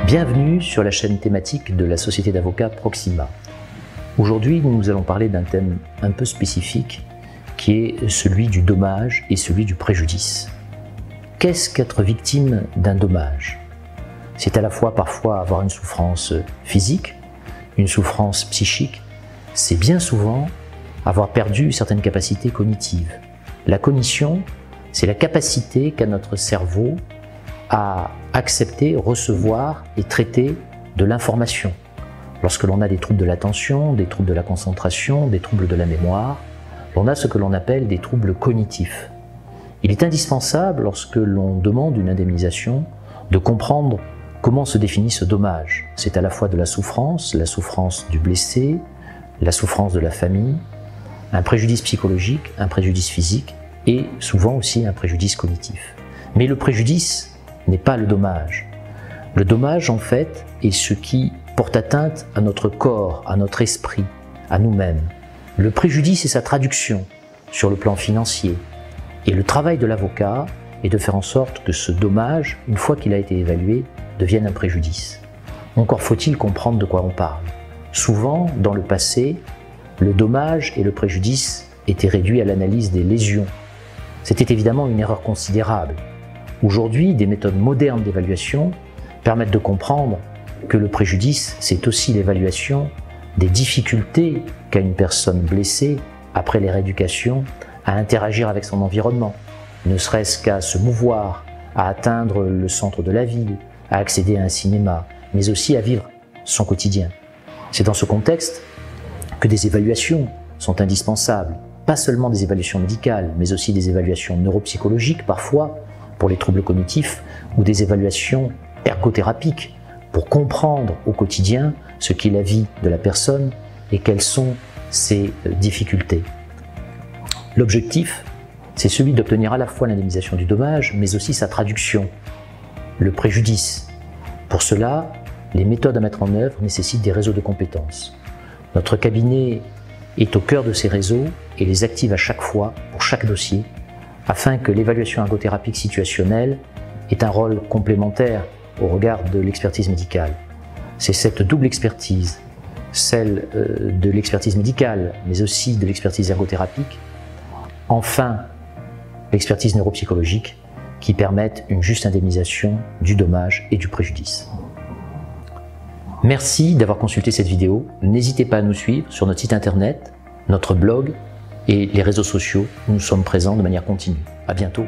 Bienvenue sur la chaîne thématique de la société d'avocats Proxima. Aujourd'hui, nous allons parler d'un thème un peu spécifique qui est celui du dommage et celui du préjudice. Qu'est-ce qu'être victime d'un dommage? C'est à la fois parfois avoir une souffrance physique, une souffrance psychique, c'est bien souvent avoir perdu certaines capacités cognitives. La cognition, c'est la capacité qu'a notre cerveau à accepter, recevoir et traiter de l'information. Lorsque l'on a des troubles de l'attention, des troubles de la concentration, des troubles de la mémoire, on a ce que l'on appelle des troubles cognitifs. Il est indispensable, lorsque l'on demande une indemnisation, de comprendre comment se définit ce dommage. C'est à la fois de la souffrance du blessé, la souffrance de la famille, un préjudice psychologique, un préjudice physique et souvent aussi un préjudice cognitif. Mais le préjudice n'est pas le dommage. Le dommage, en fait, est ce qui porte atteinte à notre corps, à notre esprit, à nous-mêmes. Le préjudice est sa traduction sur le plan financier. Et le travail de l'avocat est de faire en sorte que ce dommage, une fois qu'il a été évalué, devienne un préjudice. Encore faut-il comprendre de quoi on parle. Souvent, dans le passé, le dommage et le préjudice étaient réduits à l'analyse des lésions. C'était évidemment une erreur considérable. Aujourd'hui, des méthodes modernes d'évaluation permettent de comprendre que le préjudice, c'est aussi l'évaluation des difficultés qu'a une personne blessée, après les rééducations, à interagir avec son environnement, ne serait-ce qu'à se mouvoir, à atteindre le centre de la ville, à accéder à un cinéma, mais aussi à vivre son quotidien. C'est dans ce contexte que des évaluations sont indispensables, pas seulement des évaluations médicales, mais aussi des évaluations neuropsychologiques parfois, pour les troubles cognitifs, ou des évaluations ergothérapiques pour comprendre au quotidien ce qu'est la vie de la personne et quelles sont ses difficultés. L'objectif, c'est celui d'obtenir à la fois l'indemnisation du dommage, mais aussi sa traduction, le préjudice. Pour cela, les méthodes à mettre en œuvre nécessitent des réseaux de compétences. Notre cabinet est au cœur de ces réseaux et les active à chaque fois, pour chaque dossier, afin que l'évaluation ergothérapique situationnelle ait un rôle complémentaire au regard de l'expertise médicale. C'est cette double expertise, celle de l'expertise médicale, mais aussi de l'expertise ergothérapique, enfin l'expertise neuropsychologique, qui permettent une juste indemnisation du dommage et du préjudice. Merci d'avoir consulté cette vidéo. N'hésitez pas à nous suivre sur notre site internet, notre blog et les réseaux sociaux où nous sommes présents de manière continue. À bientôt.